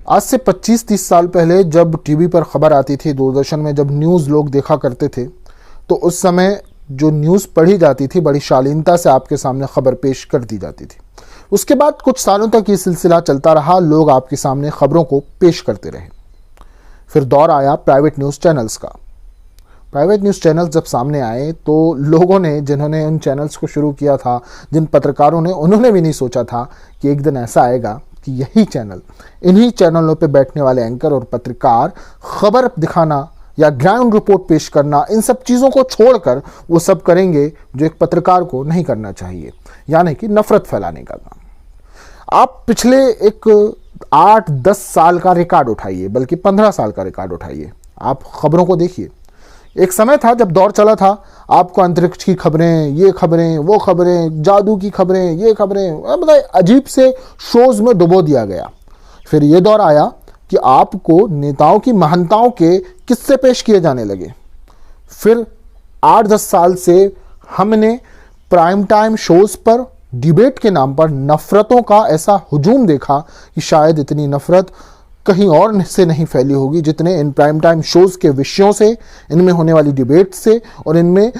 आज से 25-30 साल पहले जब टीवी पर खबर आती थी, दूरदर्शन में जब न्यूज़ लोग देखा करते थे, तो उस समय जो न्यूज़ पढ़ी जाती थी बड़ी शालीनता से आपके सामने खबर पेश कर दी जाती थी। उसके बाद कुछ सालों तक ये सिलसिला चलता रहा, लोग आपके सामने खबरों को पेश करते रहे। फिर दौर आया प्राइवेट न्यूज़ चैनल्स का। प्राइवेट न्यूज़ चैनल्स जब सामने आए तो लोगों ने, जिन्होंने उन चैनल्स को शुरू किया था, जिन पत्रकारों ने, उन्होंने भी नहीं सोचा था कि एक दिन ऐसा आएगा कि यही चैनल, इन्हीं चैनलों पे बैठने वाले एंकर और पत्रकार खबर दिखाना या ग्राउंड रिपोर्ट पेश करना, इन सब चीज़ों को छोड़कर वो सब करेंगे जो एक पत्रकार को नहीं करना चाहिए, यानी कि नफरत फैलाने का काम। आप पिछले एक 8-10 साल का रिकॉर्ड उठाइए, बल्कि 15 साल का रिकॉर्ड उठाइए, आप खबरों को देखिए। एक समय था जब दौर चला था, आपको अंतरिक्ष की खबरें, ये खबरें, वो खबरें, जादू की खबरें, ये खबरें, मतलब अजीब से शोज में डुबो दिया गया। फिर ये दौर आया कि आपको नेताओं की महानताओं के किस्से पेश किए जाने लगे। फिर 8-10 साल से हमने प्राइम टाइम शोज पर डिबेट के नाम पर नफरतों का ऐसा हुजूम देखा कि शायद इतनी नफरत कहीं और से नहीं फैली होगी जितने इन प्राइम टाइम शोज के विषयों से, इनमें होने वाली डिबेट से और इनमें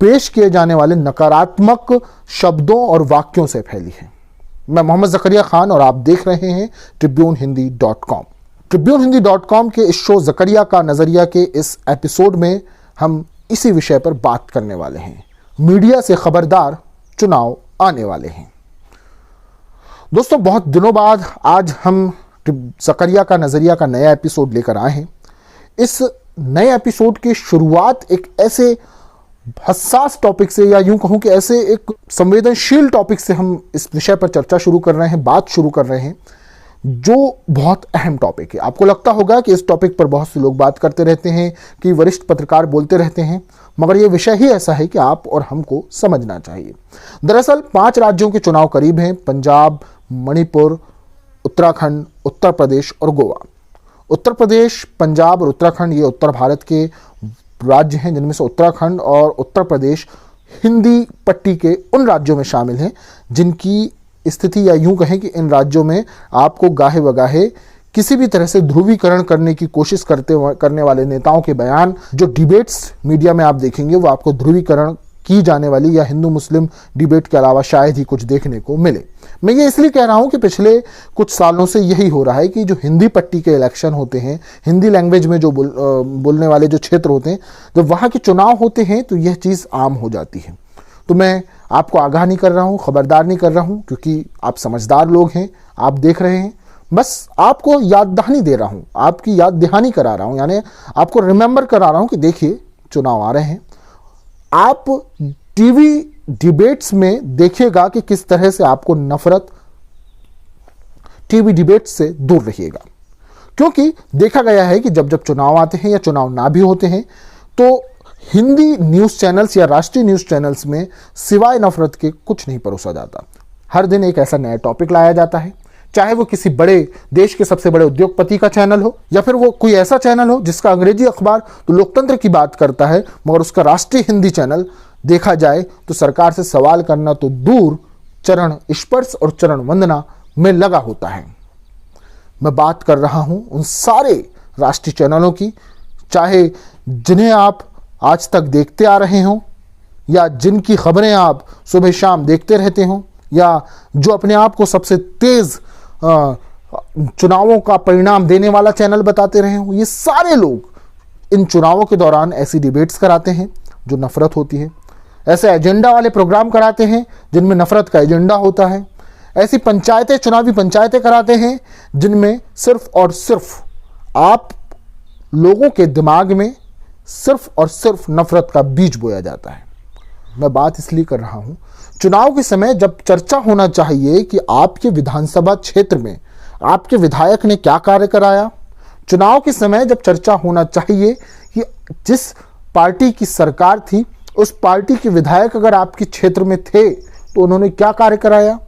पेश किए जाने वाले नकारात्मक शब्दों और वाक्यों से फैली है। मैं मोहम्मद ज़करिया खान और आप देख रहे हैं ट्रिब्यूनहिंदी.com। ट्रिब्यूनहिंदी.com के इस शो ज़करिया का नज़रिया के इस एपिसोड में हम इसी विषय पर बात करने वाले हैं। मीडिया से खबरदार, चुनाव आने वाले हैं। दोस्तों, बहुत दिनों बाद आज हम ज़करिया का नज़रिया का नया एपिसोड लेकर आए हैं। इस नए एपिसोड की शुरुआत एक ऐसे हसास टॉपिक से, या यूं कहूं कि ऐसे एक संवेदनशील टॉपिक से हम इस विषय पर चर्चा शुरू कर रहे हैं, बात शुरू कर रहे हैं, जो बहुत अहम टॉपिक है। आपको लगता होगा कि इस टॉपिक पर बहुत से लोग बात करते रहते हैं, कि वरिष्ठ पत्रकार बोलते रहते हैं, मगर यह विषय ही ऐसा है कि आप और हमको समझना चाहिए। दरअसल 5 राज्यों के चुनाव करीब हैं: पंजाब, मणिपुर, उत्तराखंड, उत्तर प्रदेश और गोवा। उत्तर प्रदेश, पंजाब और उत्तराखंड ये उत्तर भारत के राज्य हैं, जिनमें से उत्तराखंड और उत्तर प्रदेश हिंदी पट्टी के उन राज्यों में शामिल हैं जिनकी स्थिति, या यूं कहें कि इन राज्यों में आपको गाहे बगाहे किसी भी तरह से ध्रुवीकरण करने की कोशिश करने वाले नेताओं के बयान, जो डिबेट्स मीडिया में आप देखेंगे, वो आपको ध्रुवीकरण की जाने वाली या हिंदू मुस्लिम डिबेट के अलावा शायद ही कुछ देखने को मिले। मैं ये इसलिए कह रहा हूं कि पिछले कुछ सालों से यही हो रहा है कि जो हिंदी पट्टी के इलेक्शन होते हैं, हिंदी लैंग्वेज में जो बोलने वाले जो क्षेत्र होते हैं, जब वहाँ के चुनाव होते हैं तो यह चीज़ आम हो जाती है। तो मैं आपको आगाह नहीं कर रहा हूँ, खबरदार नहीं कर रहा हूँ, क्योंकि आप समझदार लोग हैं, आप देख रहे हैं। बस आपको याद दहानी दे रहा हूँ, आपकी याद दहानी करा रहा हूँ, यानी आपको रिमेंबर करा रहा हूँ कि देखिए चुनाव आ रहे हैं। आप टीवी डिबेट्स में देखिएगा कि किस तरह से आपको नफरत टीवी डिबेट्स से दूर रहिएगा, क्योंकि देखा गया है कि जब जब चुनाव आते हैं या चुनाव ना भी होते हैं तो हिंदी न्यूज़ चैनल्स या राष्ट्रीय न्यूज़ चैनल्स में सिवाय नफरत के कुछ नहीं परोसा जाता। हर दिन एक ऐसा नया टॉपिक लाया जाता है, चाहे वो किसी बड़े देश के सबसे बड़े उद्योगपति का चैनल हो, या फिर वो कोई ऐसा चैनल हो जिसका अंग्रेजी अखबार तो लोकतंत्र की बात करता है, मगर उसका राष्ट्रीय हिंदी चैनल देखा जाए तो सरकार से सवाल करना तो दूर, चरण स्पर्श और चरण वंदना में लगा होता है। मैं बात कर रहा हूं उन सारे राष्ट्रीय चैनलों की, चाहे जिन्हें आप आज तक देखते आ रहे हों, या जिनकी खबरें आप सुबह शाम देखते रहते हों, या जो अपने आप को सबसे तेज चुनावों का परिणाम देने वाला चैनल बताते रहे हों। ये सारे लोग इन चुनावों के दौरान ऐसी डिबेट्स कराते हैं जो नफरत होती है, ऐसे एजेंडा वाले प्रोग्राम कराते हैं जिनमें नफरत का एजेंडा होता है, ऐसी पंचायतें, चुनावी पंचायतें कराते हैं जिनमें सिर्फ और सिर्फ आप लोगों के दिमाग में सिर्फ और सिर्फ नफरत का बीज बोया जाता है। मैं बात इसलिए कर रहा हूं, चुनाव के समय जब चर्चा होना चाहिए कि आपके विधानसभा क्षेत्र में आपके विधायक ने क्या कार्य कराया, चुनाव के समय जब चर्चा होना चाहिए कि जिस पार्टी की सरकार थी उस पार्टी के विधायक अगर आपके क्षेत्र में थे तो उन्होंने क्या कार्य कराया,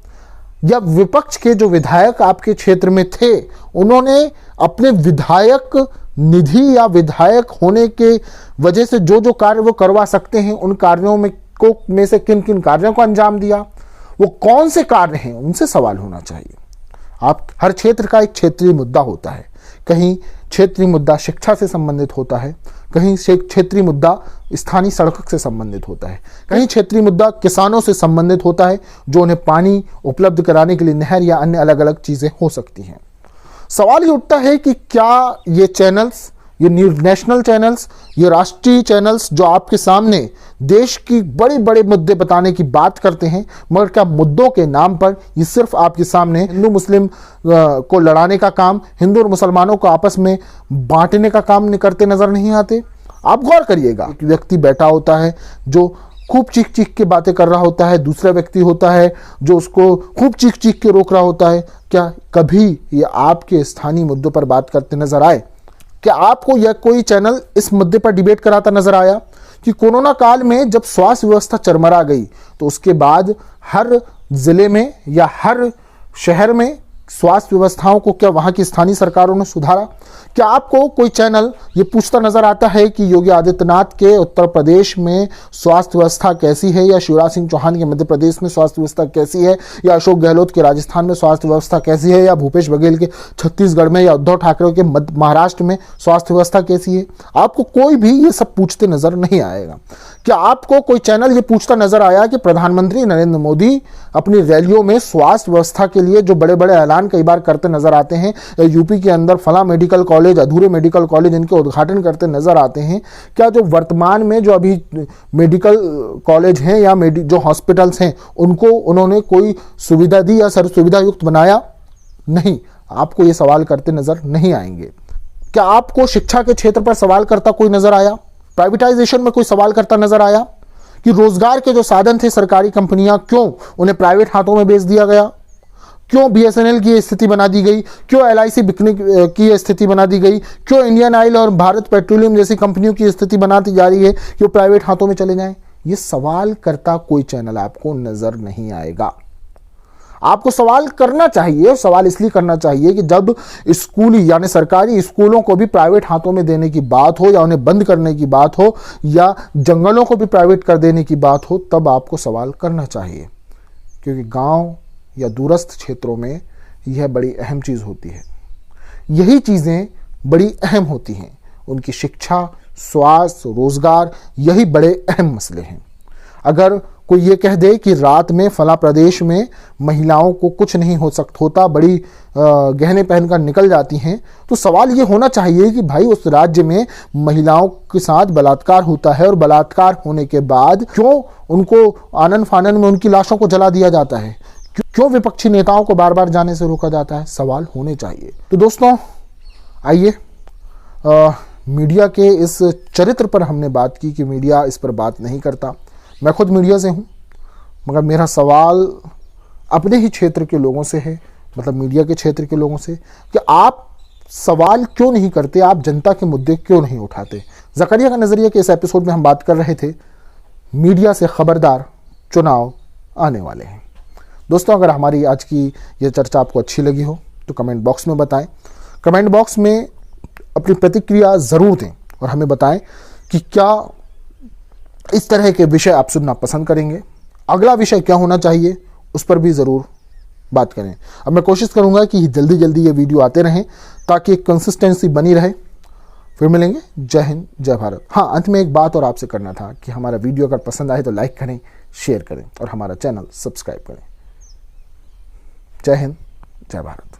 या विपक्ष के जो विधायक आपके क्षेत्र में थे उन्होंने अपने विधायक निधि या विधायक होने के वजह से जो जो कार्य वो करवा सकते हैं उन कार्यों में से किन किन कार्यों को अंजाम दिया, वो कौन से कार्य हैं, उनसे सवाल होना चाहिए। आप हर क्षेत्र का एक क्षेत्रीय मुद्दा होता है। कहीं क्षेत्रीय मुद्दा शिक्षा से संबंधित होता है, कहीं क्षेत्रीय मुद्दा स्थानीय सड़क से संबंधित होता है, कहीं क्षेत्रीय मुद्दा किसानों से संबंधित होता है जो उन्हें पानी उपलब्ध कराने के लिए नहर या अन्य अलग अलग चीजें हो सकती हैं। सवाल ये उठता है कि क्या ये चैनल्स, ये नेशनल चैनल्स, ये राष्ट्रीय चैनल्स जो आपके सामने देश की बड़े बड़े मुद्दे बताने की बात करते हैं, मगर क्या मुद्दों के नाम पर ये सिर्फ आपके सामने हिंदू मुस्लिम को लड़ाने का काम, हिंदू और मुसलमानों को आपस में बांटने का काम करते नजर नहीं आते? आप गौर करिएगा, एक व्यक्ति बैठा होता है जो खूब चीख चीख के बातें कर रहा होता है, दूसरा व्यक्ति होता है जो उसको खूब चीख चीख के रोक रहा होता है। क्या कभी ये आपके स्थानीय मुद्दों पर बात करते नजर आए? क्या आपको यह कोई चैनल इस मुद्दे पर डिबेट कराता नजर आया कि कोरोना काल में जब स्वास्थ्य व्यवस्था चरमरा गई तो उसके बाद हर जिले में या हर शहर में स्वास्थ्य व्यवस्थाओं को क्या वहां की स्थानीय सरकारों ने सुधारा? क्या आपको कोई चैनल ये पूछता नजर आता है कि योगी आदित्यनाथ के उत्तर प्रदेश में स्वास्थ्य व्यवस्था कैसी है, या शिवराज सिंह चौहान के मध्य प्रदेश में स्वास्थ्य व्यवस्था कैसी है, या अशोक गहलोत के राजस्थान में स्वास्थ्य व्यवस्था कैसी है, या भूपेश बघेल के छत्तीसगढ़ में, या उद्धव ठाकरे के महाराष्ट्र में स्वास्थ्य व्यवस्था कैसी है? आपको कोई भी ये सब पूछते नजर नहीं आएगा। क्या आपको कोई चैनल ये पूछता नजर आया कि प्रधानमंत्री नरेंद्र मोदी अपनी रैलियों में स्वास्थ्य व्यवस्था के लिए जो बड़े बड़े ऐलान कई बार करते नजर आते हैं, यूपी के अंदर फला मेडिकल कॉलेज, अधूरे मेडिकल कॉलेज इनके उद्घाटन करते नजर आते हैं, क्या जो वर्तमान में जो अभी मेडिकल कॉलेज हैं या जो हॉस्पिटल्स हैं उनको उन्होंने कोई सुविधा दी या सर्व सुविधा युक्त बनाया? नहीं, आपको ये सवाल करते नजर नहीं आएंगे। क्या आपको शिक्षा के क्षेत्र पर सवाल करता कोई नजर आया? प्राइवेटाइजेशन में कोई सवाल करता नजर आया कि रोजगार के जो साधन थे सरकारी कंपनियां, क्यों उन्हें प्राइवेट हाथों में बेच दिया गया? क्यों बीएसएनएल की स्थिति बना दी गई? क्यों एलआईसी बिकने की स्थिति बना दी गई? क्यों इंडियन ऑयल और भारत पेट्रोलियम जैसी कंपनियों की स्थिति बनाती जा रही है कि वो प्राइवेट हाथों में चले जाएं? ये सवाल करता कोई चैनल आपको नजर नहीं आएगा। आपको सवाल करना चाहिए, सवाल इसलिए करना चाहिए कि जब स्कूली यानी सरकारी स्कूलों को भी प्राइवेट हाथों में देने की बात हो, या उन्हें बंद करने की बात हो, या जंगलों को भी प्राइवेट कर देने की बात हो, तब आपको सवाल करना चाहिए। क्योंकि गांव या दूरस्थ क्षेत्रों में यह बड़ी अहम चीज होती है। यही चीजें बड़ी अहम होती हैं। उनकी शिक्षा, स्वास्थ्य, रोजगार, यही बड़े अहम मसले हैं। अगर कोई ये कह दे कि रात में फला प्रदेश में महिलाओं को कुछ नहीं होता, बड़ी गहने पहनकर निकल जाती हैं, तो सवाल ये होना चाहिए कि भाई उस राज्य में महिलाओं के साथ बलात्कार होता है और बलात्कार होने के बाद क्यों उनको आनन फानन में उनकी लाशों को जला दिया जाता है? क्यों विपक्षी नेताओं को बार बार जाने से रोका जाता है? सवाल होने चाहिए। तो दोस्तों आइए, मीडिया के इस चरित्र पर हमने बात की कि मीडिया इस पर बात नहीं करता। मैं खुद मीडिया से हूँ, मगर मेरा सवाल अपने ही क्षेत्र के लोगों से है, मतलब मीडिया के क्षेत्र के लोगों से, कि आप सवाल क्यों नहीं करते, आप जनता के मुद्दे क्यों नहीं उठाते। ज़करिया का नज़रिया के इस एपिसोड में हम बात कर रहे थे मीडिया से खबरदार, चुनाव आने वाले हैं। दोस्तों अगर हमारी आज की यह चर्चा आपको अच्छी लगी हो तो कमेंट बॉक्स में बताएं। कमेंट बॉक्स में अपनी प्रतिक्रिया ज़रूर दें और हमें बताएं कि क्या इस तरह के विषय आप सुनना पसंद करेंगे, अगला विषय क्या होना चाहिए, उस पर भी ज़रूर बात करें। अब मैं कोशिश करूंगा कि जल्दी जल्दी ये वीडियो आते रहें ताकि एक कंसिस्टेंसी बनी रहे। फिर मिलेंगे। जय हिंद, जय भारत। हाँ, अंत में एक बात और आपसे करना था कि हमारा वीडियो अगर पसंद आए तो लाइक करें, शेयर करें और हमारा चैनल सब्सक्राइब करें। जय हिंद, जय भारत।